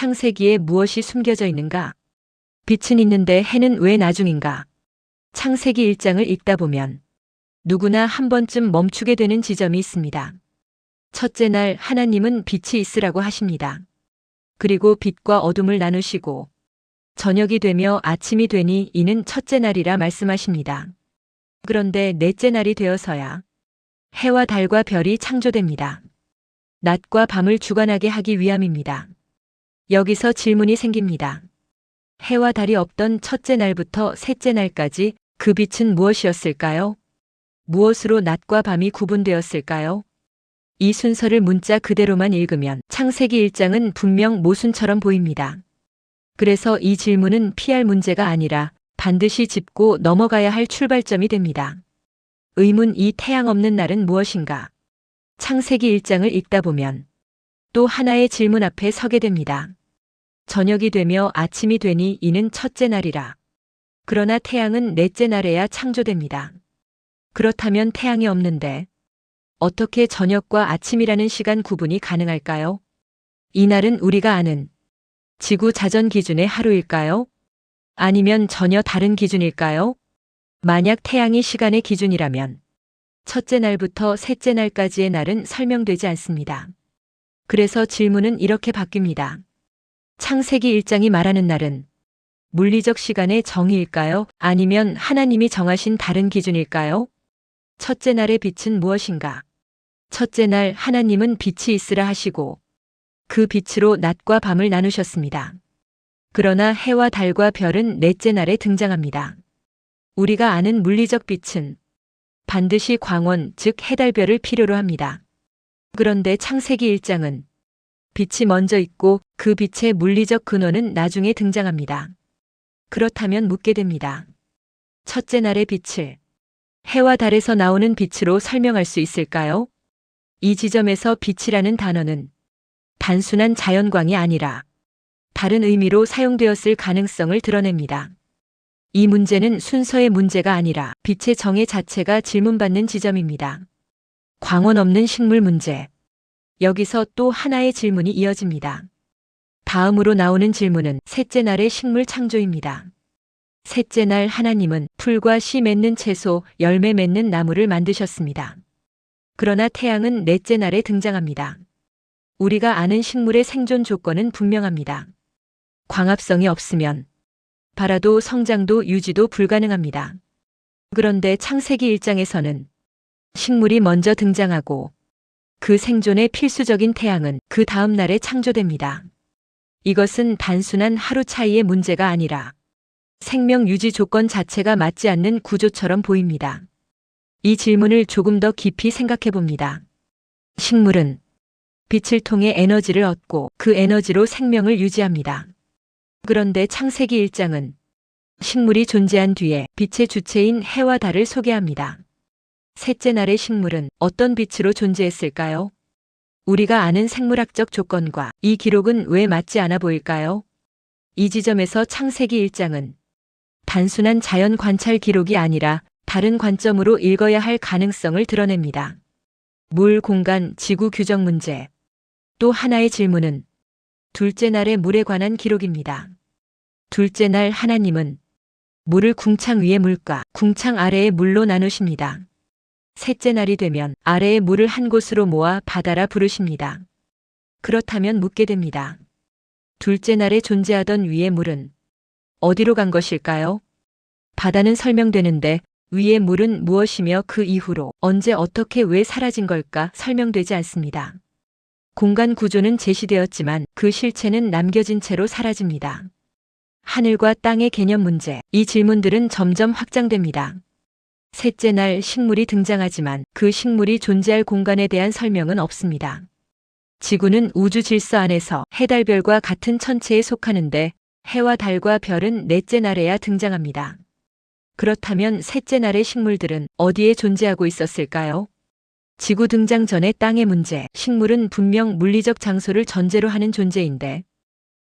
창세기에 무엇이 숨겨져 있는가? 빛은 있는데 해는 왜 나중인가? 창세기 1장을 읽다 보면 누구나 한 번쯤 멈추게 되는 지점이 있습니다. 첫째 날 하나님은 빛이 있으라고 하십니다. 그리고 빛과 어둠을 나누시고 저녁이 되며 아침이 되니 이는 첫째 날이라 말씀하십니다. 그런데 넷째 날이 되어서야 해와 달과 별이 창조됩니다. 낮과 밤을 주관하게 하기 위함입니다. 여기서 질문이 생깁니다. 해와 달이 없던 첫째 날부터 셋째 날까지 그 빛은 무엇이었을까요? 무엇으로 낮과 밤이 구분되었을까요? 이 순서를 문자 그대로만 읽으면 창세기 1장은 분명 모순처럼 보입니다. 그래서 이 질문은 피할 문제가 아니라 반드시 짚고 넘어가야 할 출발점이 됩니다. 의문 이 태양 없는 날은 무엇인가? 창세기 1장을 읽다 보면 또 하나의 질문 앞에 서게 됩니다. 저녁이 되며 아침이 되니 이는 첫째 날이라. 그러나 태양은 넷째 날에야 창조됩니다. 그렇다면 태양이 없는데 어떻게 저녁과 아침이라는 시간 구분이 가능할까요? 이 날은 우리가 아는 지구 자전 기준의 하루일까요? 아니면 전혀 다른 기준일까요? 만약 태양이 시간의 기준이라면 첫째 날부터 셋째 날까지의 날은 설명되지 않습니다. 그래서 질문은 이렇게 바뀝니다. 창세기 1장이 말하는 날은 물리적 시간의 정의일까요? 아니면 하나님이 정하신 다른 기준일까요? 첫째 날의 빛은 무엇인가? 첫째 날 하나님은 빛이 있으라 하시고 그 빛으로 낮과 밤을 나누셨습니다. 그러나 해와 달과 별은 넷째 날에 등장합니다. 우리가 아는 물리적 빛은 반드시 광원, 즉 해달별을 필요로 합니다. 그런데 창세기 1장은 빛이 먼저 있고 그 빛의 물리적 근원은 나중에 등장합니다. 그렇다면 묻게 됩니다. 첫째 날의 빛을 해와 달에서 나오는 빛으로 설명할 수 있을까요? 이 지점에서 빛이라는 단어는 단순한 자연광이 아니라 다른 의미로 사용되었을 가능성을 드러냅니다. 이 문제는 순서의 문제가 아니라 빛의 정의 자체가 질문받는 지점입니다. 광원 없는 식물 문제. 여기서 또 하나의 질문이 이어집니다. 다음으로 나오는 질문은 셋째 날의 식물 창조입니다. 셋째 날 하나님은 풀과 씨 맺는 채소, 열매 맺는 나무를 만드셨습니다. 그러나 태양은 넷째 날에 등장합니다. 우리가 아는 식물의 생존 조건은 분명합니다. 광합성이 없으면 발화도 성장도 유지도 불가능합니다. 그런데 창세기 1장에서는 식물이 먼저 등장하고 그 생존에 필수적인 태양은 그 다음 날에 창조됩니다. 이것은 단순한 하루 차이의 문제가 아니라 생명 유지 조건 자체가 맞지 않는 구조처럼 보입니다. 이 질문을 조금 더 깊이 생각해 봅니다. 식물은 빛을 통해 에너지를 얻고 그 에너지로 생명을 유지합니다. 그런데 창세기 1장은 식물이 존재한 뒤에 빛의 주체인 해와 달을 소개합니다. 셋째 날의 식물은 어떤 빛으로 존재했을까요? 우리가 아는 생물학적 조건과 이 기록은 왜 맞지 않아 보일까요? 이 지점에서 창세기 1장은 단순한 자연 관찰 기록이 아니라 다른 관점으로 읽어야 할 가능성을 드러냅니다. 물, 공간, 지구 규정 문제. 또 하나의 질문은 둘째 날의 물에 관한 기록입니다. 둘째 날 하나님은 물을 궁창 위의 물과 궁창 아래의 물로 나누십니다. 셋째 날이 되면 아래의 물을 한 곳으로 모아 바다라 부르십니다. 그렇다면 묻게 됩니다. 둘째 날에 존재하던 위의 물은 어디로 간 것일까요? 바다는 설명되는데 위의 물은 무엇이며 그 이후로 언제 어떻게 왜 사라진 걸까 설명되지 않습니다. 공간 구조는 제시되었지만 그 실체는 남겨진 채로 사라집니다. 하늘과 땅의 개념 문제, 이 질문들은 점점 확장됩니다. 셋째 날 식물이 등장하지만 그 식물이 존재할 공간에 대한 설명은 없습니다. 지구는 우주 질서 안에서 해달별과 같은 천체에 속하는데 해와 달과 별은 넷째 날에야 등장합니다. 그렇다면 셋째 날의 식물들은 어디에 존재하고 있었을까요? 지구 등장 전의 땅의 문제, 식물은 분명 물리적 장소를 전제로 하는 존재인데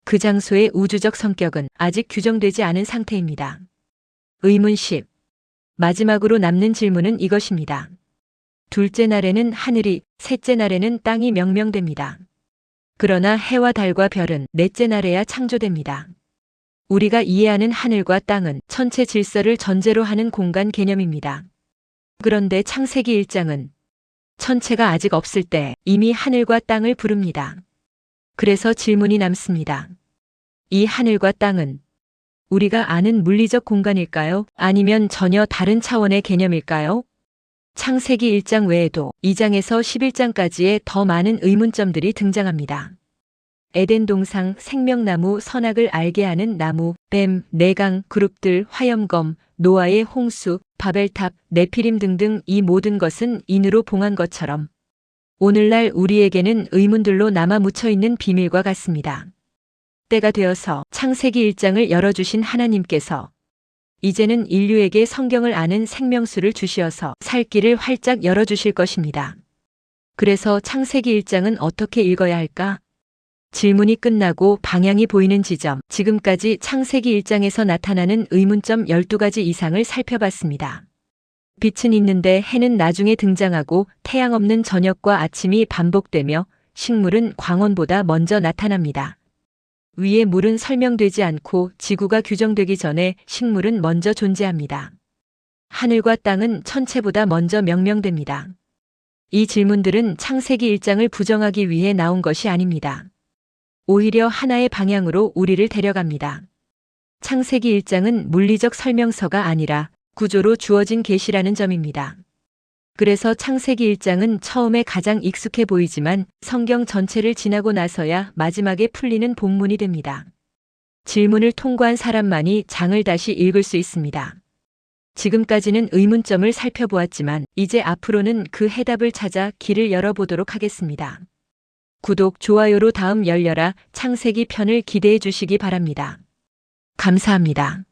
그 장소의 우주적 성격은 아직 규정되지 않은 상태입니다. 의문 10. 마지막으로 남는 질문은 이것입니다. 둘째 날에는 하늘이, 셋째 날에는 땅이 명명됩니다. 그러나 해와 달과 별은 넷째 날에야 창조됩니다. 우리가 이해하는 하늘과 땅은 천체 질서를 전제로 하는 공간 개념입니다. 그런데 창세기 1장은 천체가 아직 없을 때 이미 하늘과 땅을 부릅니다. 그래서 질문이 남습니다. 이 하늘과 땅은 우리가 아는 물리적 공간일까요? 아니면 전혀 다른 차원의 개념일까요? 창세기 1장 외에도 2장에서 11장까지의 더 많은 의문점들이 등장합니다. 에덴 동상, 생명나무, 선악을 알게 하는 나무, 뱀, 내강, 그룹들, 화염검, 노아의 홍수, 바벨탑, 네피림 등등 이 모든 것은 인으로 봉한 것처럼 오늘날 우리에게는 의문들로 남아 묻혀있는 비밀과 같습니다. 때가 되어서 창세기 1장을 열어주신 하나님께서 이제는 인류에게 성경을 아는 생명수를 주시어서 살 길을 활짝 열어주실 것입니다. 그래서 창세기 1장은 어떻게 읽어야 할까? 질문이 끝나고 방향이 보이는 지점, 지금까지 창세기 1장에서 나타나는 의문점 12가지 이상을 살펴봤습니다. 빛은 있는데 해는 나중에 등장하고 태양 없는 저녁과 아침이 반복되며 식물은 광원보다 먼저 나타납니다. 위의 물은 설명되지 않고 지구가 규정되기 전에 식물은 먼저 존재합니다. 하늘과 땅은 천체보다 먼저 명명됩니다. 이 질문들은 창세기 1장을 부정하기 위해 나온 것이 아닙니다. 오히려 하나의 방향으로 우리를 데려갑니다. 창세기 1장은 물리적 설명서가 아니라 구조로 주어진 계시라는 점입니다. 그래서 창세기 1장은 처음에 가장 익숙해 보이지만 성경 전체를 지나고 나서야 마지막에 풀리는 본문이 됩니다. 질문을 통과한 사람만이 장을 다시 읽을 수 있습니다. 지금까지는 의문점을 살펴보았지만 이제 앞으로는 그 해답을 찾아 길을 열어보도록 하겠습니다. 구독, 좋아요로 다음 열려라 창세기 편을 기대해 주시기 바랍니다. 감사합니다.